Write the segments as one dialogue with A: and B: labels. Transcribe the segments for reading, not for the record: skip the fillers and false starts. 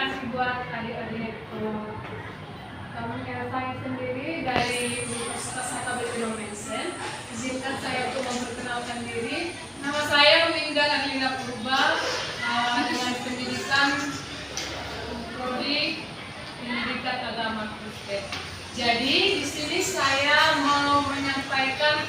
A: kasih buat adik-adik teman saya sendiri dari Universitas Hatta Indonesia. Izinkan saya untuk memperkenalkan diri. Nama saya Winda Adelina Purba dengan pendidikan Prodi Pendidikan Agama Kristen. Jadi di sini saya mau menyampaikan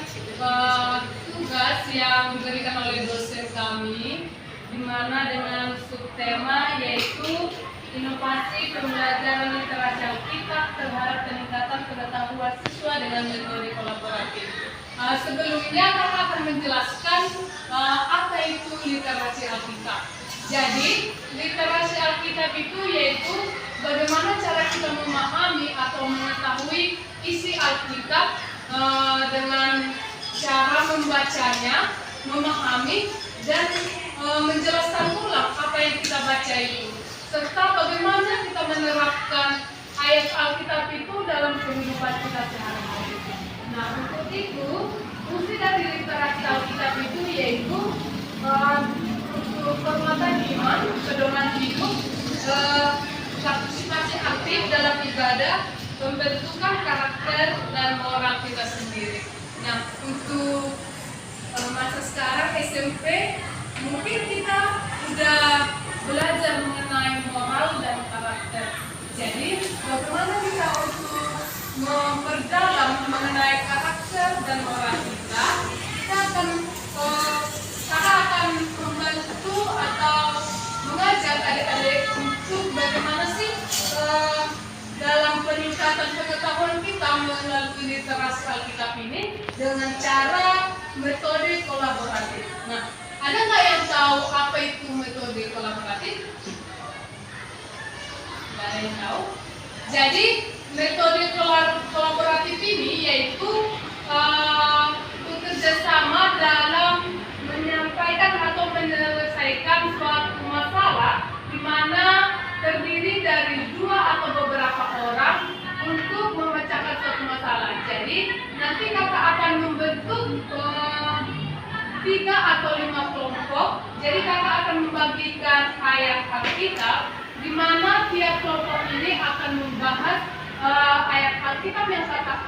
A: tugas yang diberikan oleh dosen kami, di mana dengan subtema yaitu inovasi pembelajaran literasi Alkitab terhadap peningkatan pengetahuan siswa dengan metode kolaboratif. Sebelumnya kami akan menjelaskan apa itu literasi Alkitab. Jadi literasi Alkitab itu yaitu bagaimana cara kita memahami atau mengetahui isi Alkitab dengan cara membacanya, memahami dan menjelaskan ulang apa yang kita baca itu, serta bagaimana kita menerapkan ayat Alkitab itu dalam kehidupan kita sehari-hari. Nah, untuk itu fungsi dari literasi Alkitab itu yaitu untuk penguatan iman, pedoman hidup, partisipasi aktif dalam ibadah, pembentukan karakter dan moral kita sendiri. Nah, untuk masa sekarang SMP, mungkin kita sudah belajar mengenai moral dan karakter. Jadi, bagaimana kita untuk memperdalam mengenai karakter dan moral kita? Kita akan membantu atau mengajak adik-adik untuk bagaimana sih dalam peningkatan pengetahuan kita melalui literasi Alkitab ini dengan cara metode kolaboratif. Nah, ada nggak yang tahu apa itu metode kolaboratif? Nggak ada yang tahu. Jadi metode kolaboratif ini yaitu bekerjasama dalam menyampaikan atau menyelesaikan suatu masalah di mana terdiri dari dua atau beberapa orang untuk memecahkan suatu masalah. Jadi nanti kakak akan membentuk 3 atau 5 kelompok. Jadi kakak akan membagikan ayat Alkitab, di mana tiap kelompok ini akan membahas ayat Alkitab yang kakak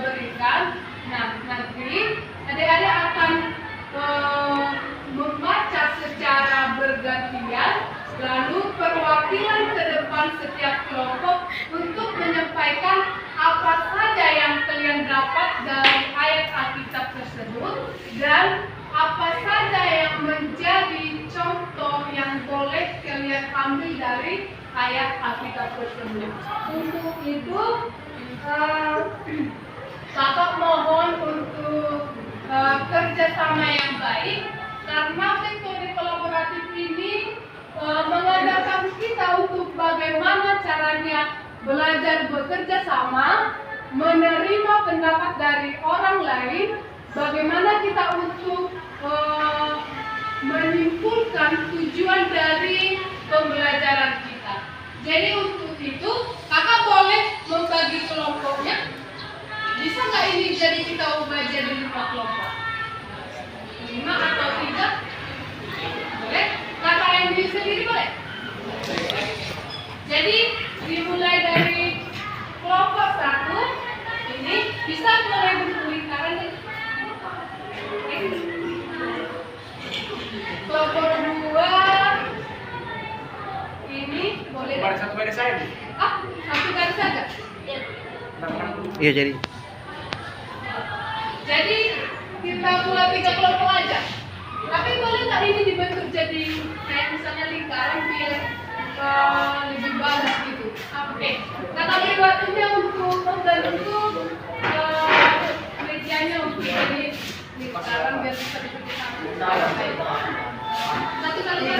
A: berikan. Nah, nanti adik-adik akan membaca secara bergantian, lalu perwakilan ke depan setiap kelompok untuk menyampaikan apa saja yang kalian dapat dari ayat Alkitab tersebut dan apa saja yang menjadi contoh yang boleh kalian ambil dari ayat Alkitab tersebut. Untuk itu, kakak mohon untuk kerjasama yang baik, karena metode kolaboratif ini mengadakan kita untuk bagaimana caranya belajar bekerja sama, menerima pendapat dari orang lain, bagaimana kita untuk menyimpulkan tujuan dari pembelajaran kita. Jadi untuk itu kakak boleh membagi kelompoknya. Bisa nggak ini jadi kita ubah jadi 5 kelompok? 5 atau 3? Boleh? Kakak yang beli sendiri boleh? Jadi dimulai dari kelompok 1 ini bisa mulai berlingkaran nih. Kelompok 2 ini boleh
B: satu garis saja.
A: Satu garis saja.
C: Iya jadi.
A: Jadi kita buat 3 kelompok aja. Tapi boleh nggak ini dibentuk jadi kayak misalnya lingkaran biar lebih bagus gitu. Oke. Kakak beri waktunya untuk membentuk mejanya untuk jadi lingkaran biar bisa dibentuk sama. Satu kali ya.